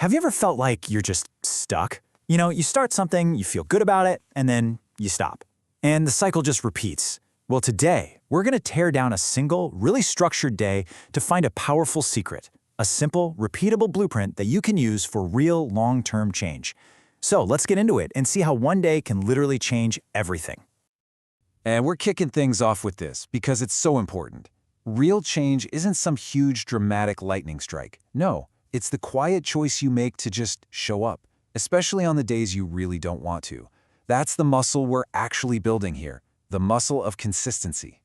Have you ever felt like you're just stuck? You know, you start something, you feel good about it, and then you stop. And the cycle just repeats. Well, today, we're going to tear down a single, really structured day to find a powerful secret, a simple, repeatable blueprint that you can use for real long-term change. So let's get into it and see how one day can literally change everything. And we're kicking things off with this because it's so important. Real change isn't some huge dramatic lightning strike. No, it's the quiet choice you make to just show up, especially on the days you really don't want to. That's the muscle we're actually building here, the muscle of consistency.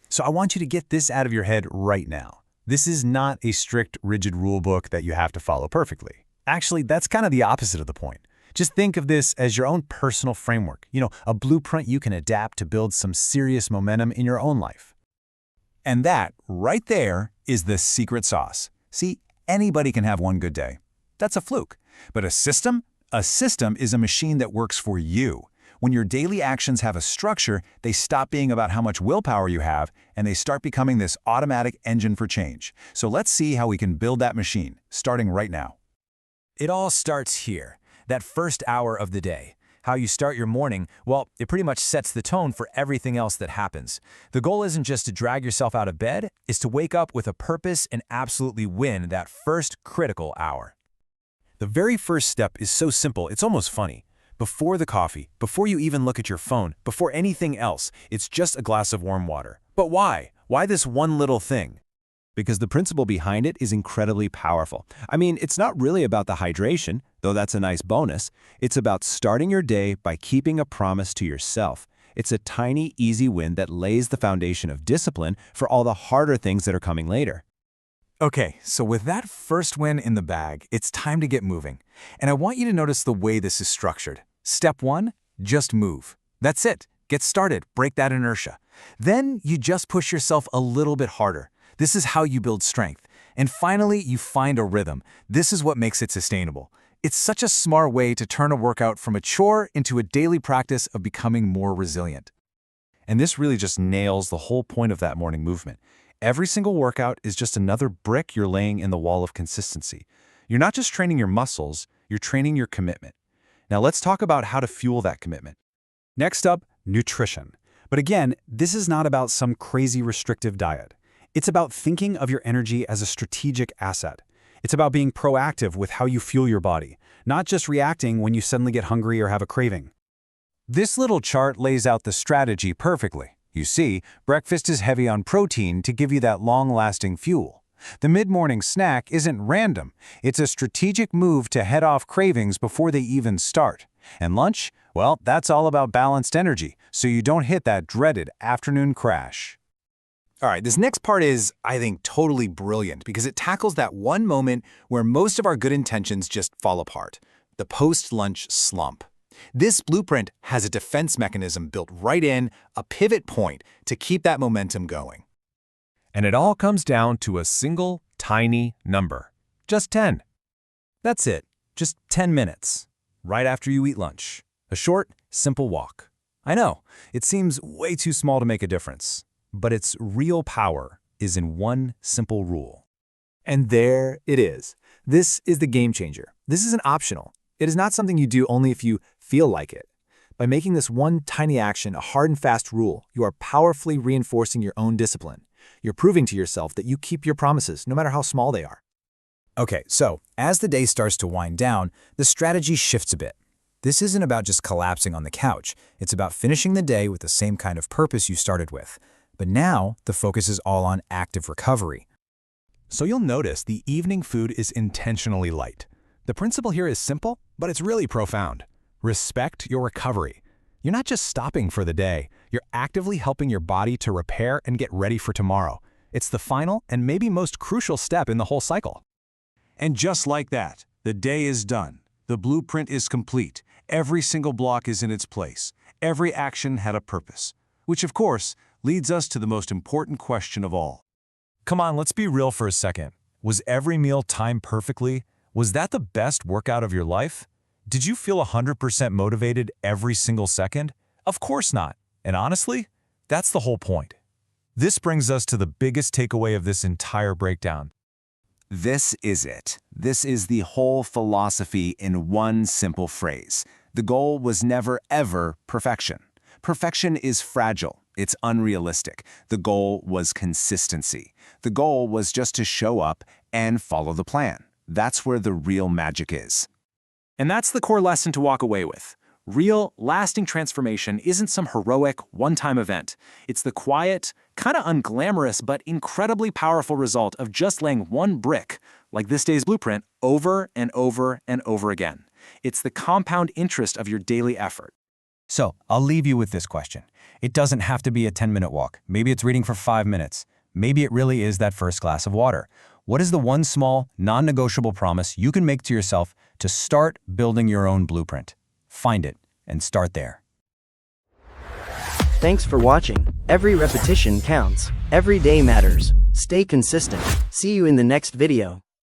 So I want you to get this out of your head right now. This is not a strict, rigid rule book that you have to follow perfectly. Actually, that's kind of the opposite of the point. Just think of this as your own personal framework, a blueprint you can adapt to build some serious momentum in your own life. And that, right there, is the secret sauce. See, anybody can have one good day. That's a fluke. But a system is a machine that works for you. When your daily actions have a structure, they stop being about how much willpower you have, and they start becoming this automatic engine for change. So let's see how we can build that machine, starting right now. It all starts here, that first hour of the day. How you start your morning, well, it pretty much sets the tone for everything else that happens. The goal isn't just to drag yourself out of bed, it's to wake up with a purpose and absolutely win that first critical hour. The very first step is so simple, it's almost funny. Before the coffee, before you even look at your phone, before anything else, it's just a glass of warm water. But why? Why this one little thing? Because the principle behind it is incredibly powerful. I mean, it's not really about the hydration, though that's a nice bonus. It's about starting your day by keeping a promise to yourself. It's a tiny, easy win that lays the foundation of discipline for all the harder things that are coming later. Okay, so with that first win in the bag, it's time to get moving. And I want you to notice the way this is structured. Step 1, just move. That's it. Get started. Break that inertia. Then you just push yourself a little bit harder. This is how you build strength. And finally, you find a rhythm. This is what makes it sustainable. It's such a smart way to turn a workout from a chore into a daily practice of becoming more resilient. And this really just nails the whole point of that morning movement. Every single workout is just another brick you're laying in the wall of consistency. You're not just training your muscles, you're training your commitment. Now let's talk about how to fuel that commitment. Next up, nutrition. But again, this is not about some crazy restrictive diet. It's about thinking of your energy as a strategic asset. It's about being proactive with how you fuel your body, not just reacting when you suddenly get hungry or have a craving. This little chart lays out the strategy perfectly. You see, breakfast is heavy on protein to give you that long-lasting fuel. The mid-morning snack isn't random. It's a strategic move to head off cravings before they even start. And lunch? Well, that's all about balanced energy, so you don't hit that dreaded afternoon crash. All right, this next part is, I think, totally brilliant because it tackles that one moment where most of our good intentions just fall apart, the post-lunch slump. This blueprint has a defense mechanism built right in, a pivot point to keep that momentum going. And it all comes down to a single, tiny number. Just 10. That's it. Just 10 minutes. Right after you eat lunch. A short, simple walk. I know, it seems way too small to make a difference. But its real power is in one simple rule. And there it is. This is the game changer. This isn't optional. It is not something you do only if you feel like it. By making this one tiny action a hard and fast rule, you are powerfully reinforcing your own discipline. You're proving to yourself that you keep your promises, no matter how small they are. Okay, so as the day starts to wind down, the strategy shifts a bit. This isn't about just collapsing on the couch. It's about finishing the day with the same kind of purpose you started with. But now, the focus is all on active recovery. So you'll notice the evening food is intentionally light. The principle here is simple, but it's really profound. Respect your recovery. You're not just stopping for the day, you're actively helping your body to repair and get ready for tomorrow. It's the final and maybe most crucial step in the whole cycle. And just like that, the day is done. The blueprint is complete. Every single block is in its place. Every action had a purpose. Which, of course, leads us to the most important question of all. Come on, let's be real for a second. Was every meal timed perfectly? Was that the best workout of your life? Did you feel 100% motivated every single second? Of course not. And honestly, that's the whole point. This brings us to the biggest takeaway of this entire breakdown. This is it. This is the whole philosophy in one simple phrase. The goal was never, ever perfection. Perfection is fragile. It's unrealistic. The goal was consistency. The goal was just to show up and follow the plan. That's where the real magic is. And that's the core lesson to walk away with. Real, lasting transformation isn't some heroic, one-time event. It's the quiet, kind of unglamorous, but incredibly powerful result of just laying one brick, like this day's blueprint, over and over and over again. It's the compound interest of your daily effort. So, I'll leave you with this question. It doesn't have to be a 10-minute walk. Maybe it's reading for 5 minutes. Maybe it really is that first glass of water. What is the one small, non-negotiable promise you can make to yourself to start building your own blueprint? Find it and start there. Thanks for watching. Every repetition counts. Every day matters. Stay consistent. See you in the next video.